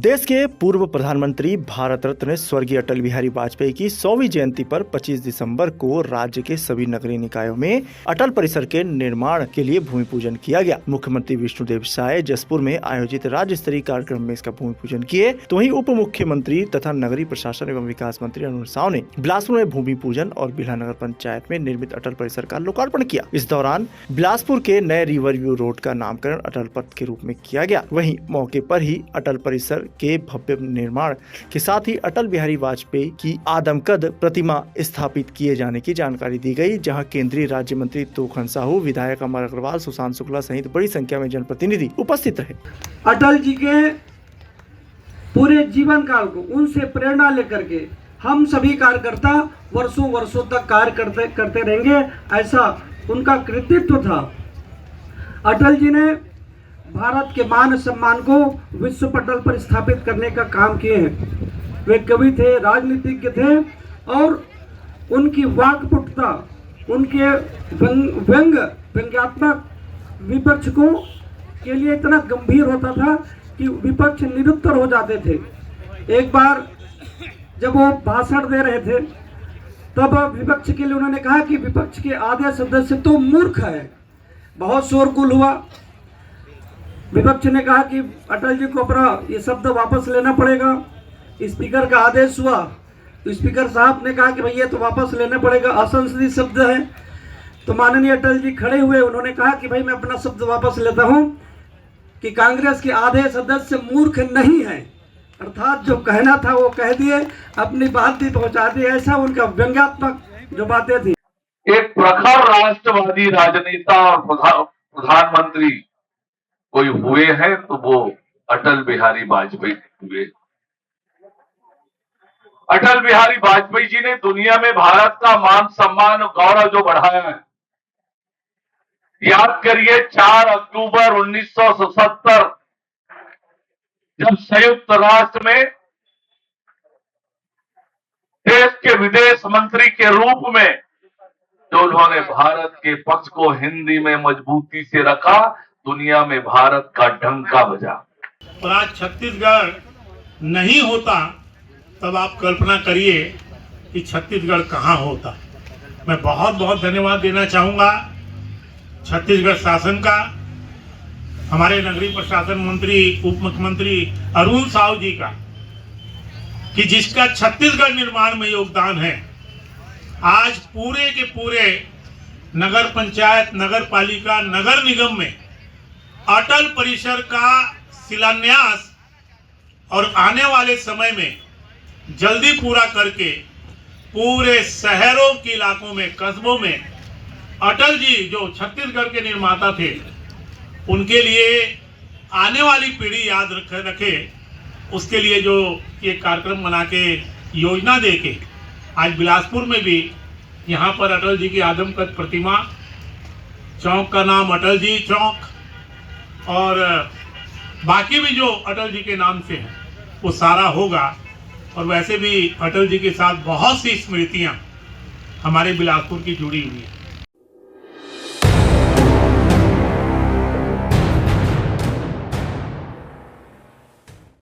देश के पूर्व प्रधानमंत्री भारत रत्न स्वर्गीय अटल बिहारी वाजपेयी की 100वीं जयंती पर 25 दिसंबर को राज्य के सभी नगरीय निकायों में अटल परिसर के निर्माण के लिए भूमि पूजन किया गया। मुख्यमंत्री विष्णुदेव साय जसपुर में आयोजित राज्य स्तरीय कार्यक्रम में इसका भूमि पूजन किए, तो वहीं उप मुख्यमंत्री तथा नगरीय प्रशासन एवं विकास मंत्री अरुण साव ने बिलासपुर में भूमि पूजन और बिल्हा नगर पंचायत में निर्मित अटल परिसर का लोकार्पण किया। इस दौरान बिलासपुर के नए रिवर व्यू रोड का नामकरण अटल पथ के रूप में किया गया। वहीं मौके पर ही अटल परिसर के भव्य निर्माण के साथ ही अटल बिहारी वाजपेयी की आदमकद प्रतिमा स्थापित किए जाने की जानकारी दी गई, जहां केंद्रीय राज्य मंत्री तोखन साहू, विधायक अमर अग्रवाल, सुशांत शुक्ला सहित बड़ी संख्या में जनप्रतिनिधि उपस्थित रहे। अटल जी के पूरे जीवन काल को उनसे प्रेरणा लेकर के हम सभी कार्यकर्ता वर्षों वर्षों तक कार्य करते रहेंगे, ऐसा उनका कृतित्व था। अटल जी ने भारत के मान सम्मान को विश्व पटल पर स्थापित करने का काम किए हैं। वे कवि थे, राजनीतिज्ञ थे और उनकी वाक्पटुता, उनके व्यंग्यात्मक विपक्ष को के लिए इतना गंभीर होता था कि विपक्ष निरुत्तर हो जाते थे। एक बार जब वो भाषण दे रहे थे तब विपक्ष के लिए उन्होंने कहा कि विपक्ष के आधे सदस्य तो मूर्ख है। बहुत शोरगुल हुआ। विपक्ष ने कहा कि अटल जी को अपना ये शब्द वापस लेना पड़ेगा। स्पीकर का आदेश हुआ तो स्पीकर साहब ने कहा कि भैया तो वापस लेना पड़ेगा, असंसदीय शब्द है। तो माननीय अटल जी खड़े हुए, उन्होंने कहा कि भाई मैं अपना शब्द वापस लेता हूं कि कांग्रेस के आधे सदस्य मूर्ख नहीं है, अर्थात जो कहना था वो कह दिए, अपनी बात भी पहुंचा दी। ऐसा उनका व्यंग्यात्मक जो बातें थी। एक प्रखर राष्ट्रवादी राजनेता और प्रधानमंत्री कोई हुए हैं तो वो अटल बिहारी वाजपेयी हुए। अटल बिहारी वाजपेयी जी ने दुनिया में भारत का मान सम्मान और गौरव जो बढ़ाया है। याद करिए 4 अक्टूबर 1977 जब संयुक्त राष्ट्र में देश के विदेश मंत्री के रूप में जो उन्होंने भारत के पक्ष को हिंदी में मजबूती से रखा, दुनिया में भारत का डंका बजा। और आज छत्तीसगढ़ नहीं होता तब आप कल्पना करिए कि छत्तीसगढ़ कहां होता। मैं बहुत बहुत धन्यवाद देना चाहूंगा छत्तीसगढ़ शासन का, हमारे नगरीय प्रशासन मंत्री उप मुख्यमंत्री अरुण साव जी का, कि जिसका छत्तीसगढ़ निर्माण में योगदान है। आज पूरे के पूरे नगर पंचायत, नगर पालिका, नगर निगम में अटल परिसर का शिलान्यास और आने वाले समय में जल्दी पूरा करके पूरे शहरों के इलाकों में, कस्बों में अटल जी जो छत्तीसगढ़ के निर्माता थे उनके लिए आने वाली पीढ़ी याद रखे, उसके लिए जो ये कार्यक्रम बना के योजना दे के आज बिलासपुर में भी यहाँ पर अटल जी की आदमकद प्रतिमा, चौक का नाम अटल जी चौक, और बाकी भी जो अटल जी के नाम से हैं वो सारा होगा। और वैसे भी अटल जी के साथ बहुत सी स्मृतियाँ हमारे बिलासपुर की जुड़ी हुई हैं।